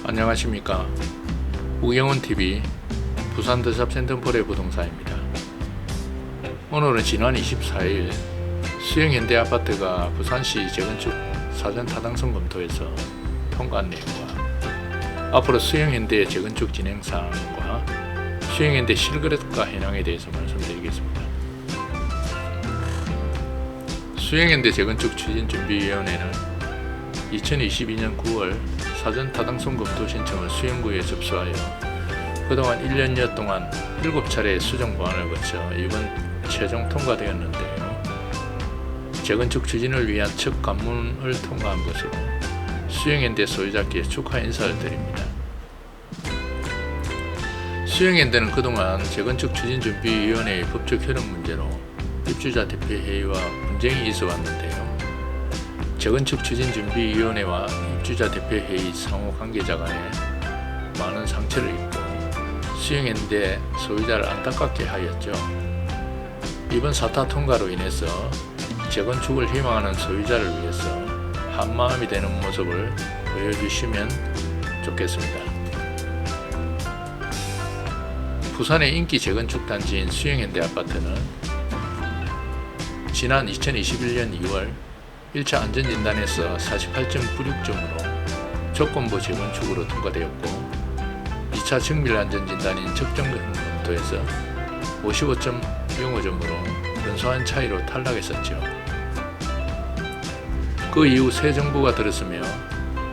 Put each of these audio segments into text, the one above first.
안녕하십니까. 우경원TV 부산 더샵 센텀폴의 부동산입니다. 오늘은 지난 24일 수영현대아파트가 부산시 재건축 사전 타당성 검토에서 통과한 내용과 앞으로 수영현대 재건축 진행 사항과 수영현대 실거래가 현황에 대해서 말씀드리겠습니다. 수영현대 재건축 추진준비위원회는 2022년 9월 사전 타당성 검토 신청을 수영구에 접수하여 그동안 1년여 동안 7차례 수정 보완을 거쳐 이번 최종 통과되었는데요. 재건축 추진을 위한 첫 관문을 통과한 것으로 수영현대 소유자께 축하 인사를 드립니다. 수영현대는 그동안 재건축 추진준비위원회의 법적 효력 문제로 입주자 대표회의와 분쟁이 있어 왔는데요. 재건축 추진준비위원회와 입주자 대표회의 상호 관계자 간에 많은 상처를 입고 수영현대 소유자를 안타깝게 하였죠. 이번 사타 통과로 인해서 재건축을 희망하는 소유자를 위해서 한마음이 되는 모습을 보여주시면 좋겠습니다. 부산의 인기 재건축 단지인 수영현대 아파트는 지난 2021년 2월 1차 안전진단에서 48.96점으로 조건부 재건축으로 통과되었고 2차 정밀안전진단인 적정금 검토에서 55.05점으로 근소한 차이로 탈락했었죠. 그 이후 새 정부가 들었으며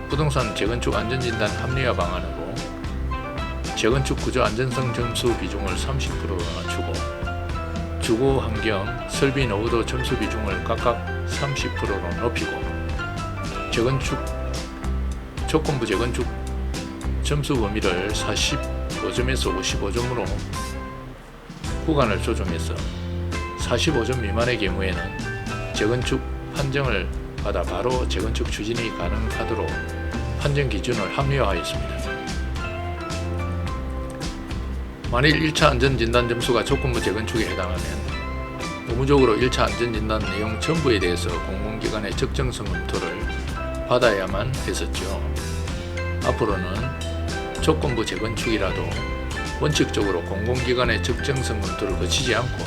부동산 재건축 안전진단 합리화 방안으로 재건축 구조 안전성 점수 비중을 30%로 낮추고 주거 환경, 설비 노후도 점수 비중을 각각 30%로 높이고 조건부 재건축 점수 범위를 45점에서 55점으로 구간을 조정해서 45점 미만의 경우에는 재건축 판정을 받아 바로 재건축 추진이 가능하도록 판정 기준을 합리화하였습니다. 만일 1차 안전진단 점수가 조건부 재건축에 해당하면 의무적으로 1차 안전진단 내용 전부에 대해서 공공기관의 적정성 검토를 받아야만 했었죠. 앞으로는 조건부 재건축이라도 원칙적으로 공공기관의 적정성 검토를 거치지 않고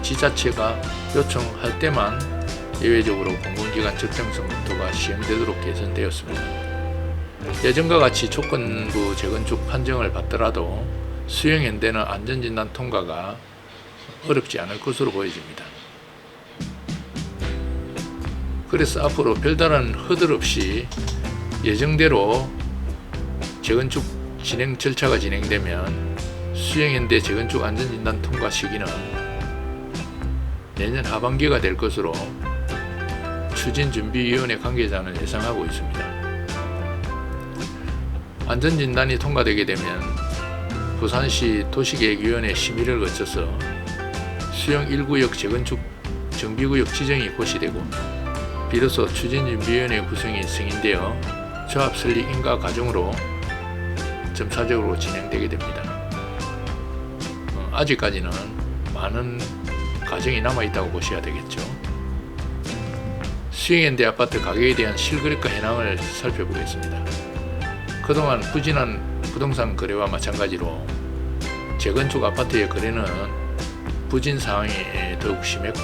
지자체가 요청할 때만 예외적으로 공공기관 적정성 검토가 시행되도록 개선되었습니다. 예전과 같이 조건부 재건축 판정을 받더라도 수영현대는 안전진단 통과가 어렵지 않을 것으로 보여집니다. 그래서 앞으로 별다른 허들 없이 예정대로 재건축 진행 절차가 진행되면 수영현대 재건축 안전진단 통과 시기는 내년 하반기가 될 것으로 추진준비위원회 관계자는 예상하고 있습니다. 안전진단이 통과되게 되면 부산시 도시계획위원회 심의를 거쳐서 수영 1구역 재건축 정비구역 지정이 고시되고 비로소 추진준비위원회 구성이 승인되어 조합 설립 인가 과정으로 점차적으로 진행되게 됩니다. 아직까지는 많은 과정이 남아있다고 보셔야 되겠죠. 수영현대 아파트 가격에 대한 실거래가 현황을 살펴보겠습니다. 그동안 부진한 부동산 거래와 마찬가지로 재건축 아파트의 거래는 부진 상황이 더욱 심했고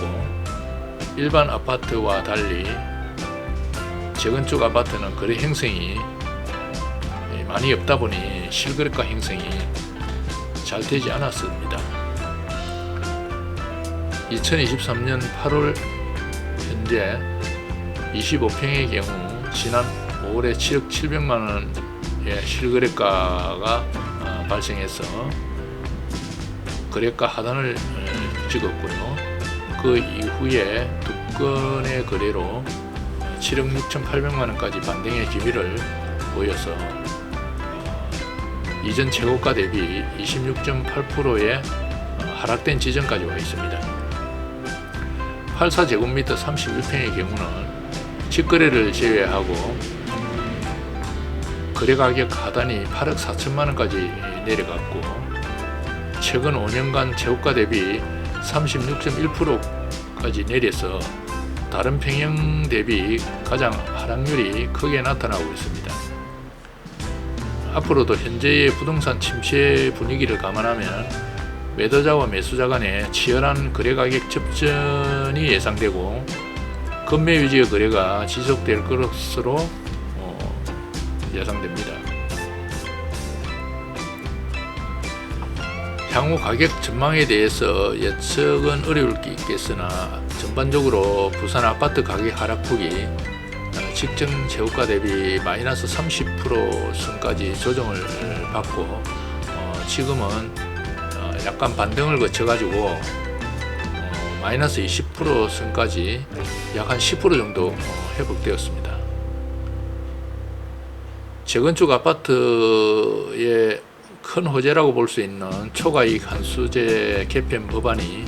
일반 아파트와 달리 재건축 아파트는 거래 형성이 많이 없다 보니 실거래가 형성이 잘 되지 않았습니다. 2023년 8월 현재 25평의 경우 지난 5월에 7억 700만원의 실거래가가 발생해서 거래가 하단을 찍었고요. 그 이후에 두 건의 거래로 7억 6,800만원까지 반등의 기미를 보여서 이전 최고가 대비 26.8%의 하락된 지점까지 와 있습니다. 84제곱미터 31평의 경우는 직거래를 제외하고 거래가격 하단이 8억 4천만원까지 내려갔고 최근 5년간 최고가 대비 36.1%까지 내려서 다른 평형 대비 가장 하락률이 크게 나타나고 있습니다. 앞으로도 현재의 부동산 침체 분위기를 감안하면 매도자와 매수자 간의 치열한 거래가격 접전이 예상되고 급매 위주의 거래가 지속될 것으로 예상됩니다. 향후 가격 전망에 대해서 예측은 어려울 게 있겠으나 전반적으로 부산 아파트 가격 하락폭이 직전 재고가 대비 마이너스 30% 선까지 조정을 받고 지금은 약간 반등을 거쳐가지고 마이너스 20% 선까지 약 한 10% 정도 회복되었습니다. 재건축 아파트의 큰 호재라고 볼 수 있는 초과이익 한수제 개편 법안이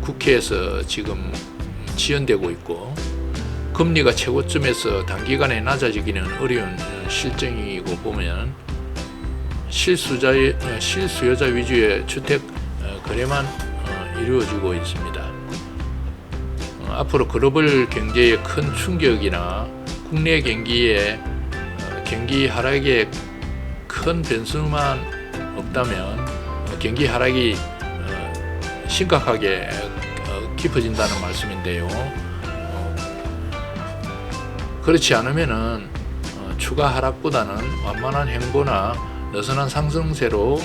국회에서 지금 지연되고 있고 금리가 최고점에서 단기간에 낮아지기는 어려운 실정이고 보면 실수요자 위주의 주택 거래만 이루어지고 있습니다. 앞으로 글로벌 경제의 큰 충격이나 국내 경기의 경기 하락에 큰 변수만 없다면 경기 하락이 심각하게 깊어진다는 말씀인데요. 그렇지 않으면은 추가 하락보다는 완만한 행보나 느슨한 상승세로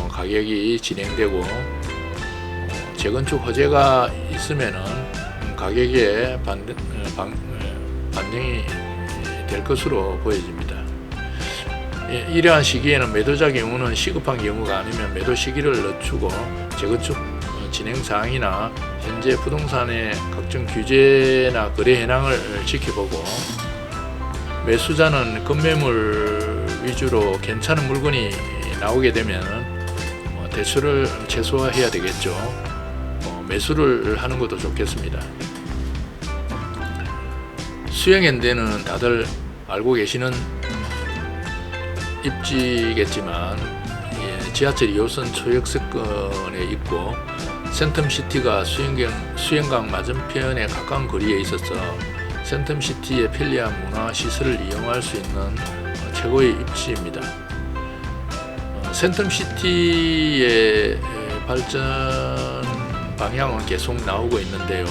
가격이 진행되고 재건축 호재가 있으면은 가격에 반영이 될 것으로 보여집니다. 이러한 시기에는 매도자 경우는 시급한 경우가 아니면 매도 시기를 늦추고 재건축 진행 사항이나 현재 부동산의 각종 규제나 거래 현황을 지켜보고 매수자는 급매물 위주로 괜찮은 물건이 나오게 되면 대출을 최소화해야 되겠죠. 매수를 하는 것도 좋겠습니다. 수영현대는 다들 알고 계시는 입지겠지만 지하철 2호선 초역세권에 있고 센텀시티가 수영강 맞은편에 가까운 거리에 있어서 센텀시티의 편리한 문화시설을 이용할 수 있는 최고의 입지입니다. 센텀시티의 발전 방향은 계속 나오고 있는데요.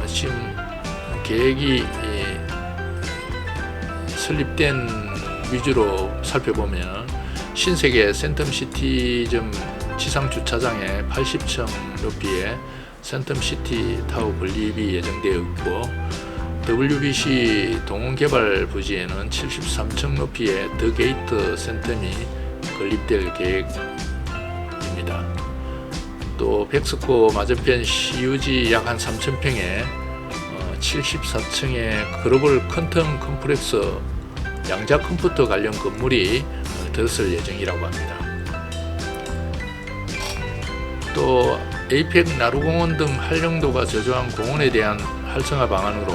지금 계획이 설립된 위주로 살펴보면 신세계 센텀시티점 지상 주차장에 80층 높이의 센텀시티 타워 건립이 예정되어 있고 WBC 동원개발 부지에는 73층 높이의 더 게이트 센텀이 건립될 계획입니다. 또 백스코 맞은편 CUG 약 한 3,000평에 74층의 글로벌 퀀텀 컴플렉스 양자 컴퓨터 관련 건물이 들어설 예정이라고 합니다. 또 에이펙 나루공원 등 활용도가 저조한 공원에 대한 활성화 방안으로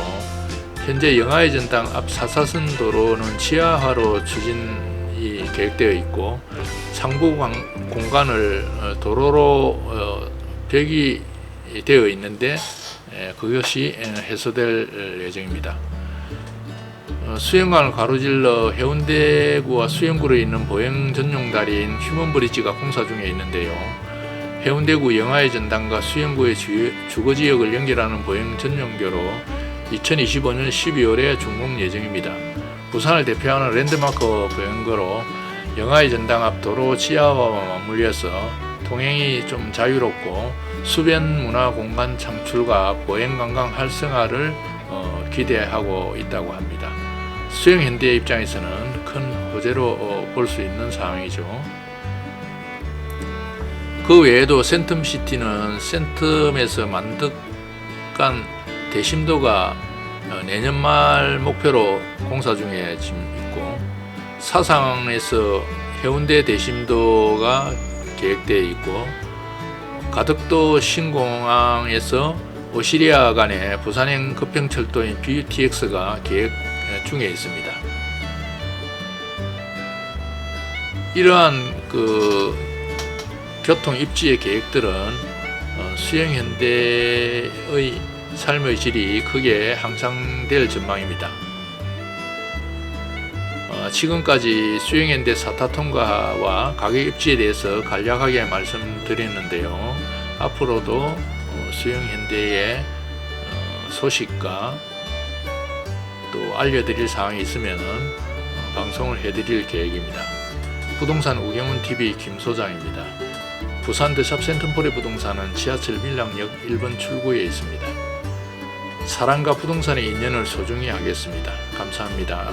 현재 영하의 전당 앞 4차선 도로는 지하화로 추진이 계획되어 있고 상부 공간을 도로로 벽이 되어 있는데 그것이 해소될 예정입니다. 수영강을 가로질러 해운대구와 수영구로 있는 보행 전용 다리인 휴먼브리지가 공사 중에 있는데요. 해운대구 영하의 전당과 수영구의 주거지역을 연결하는 보행 전용교로 2025년 12월에 준공 예정입니다. 부산을 대표하는 랜드마크 보행거로 영하의 전당 앞 도로 지하화와 맞물려서 통행이 좀 자유롭고 수변 문화 공간 창출과 보행 관광 활성화를 기대하고 있다고 합니다. 수영 현대의 입장에서는 큰 호재로 볼 수 있는 상황이죠. 그 외에도 센텀시티는 센텀에서 만덕간 대심도가 내년 말 목표로 공사 중에 지금 있고 사상에서 해운대 대심도가 계획되어 있고 가덕도 신공항에서 오시리아 간의 부산행 급행철도인 BUTX가 계획 중에 있습니다. 이러한 교통 입지의 계획들은 수영현대의 삶의 질이 크게 향상될 전망입니다. 지금까지 수영현대 사타 통과와 가격 입지에 대해서 간략하게 말씀드렸는데요. 앞으로도 수영현대의 소식과 또 알려드릴 사항이 있으면 방송을 해드릴 계획입니다. 부동산 우경훈TV 김소장입니다. 부산 더샵 센텀포레 부동산은 지하철 밀락역 1번 출구에 있습니다. 사랑과 부동산의 인연을 소중히 하겠습니다. 감사합니다.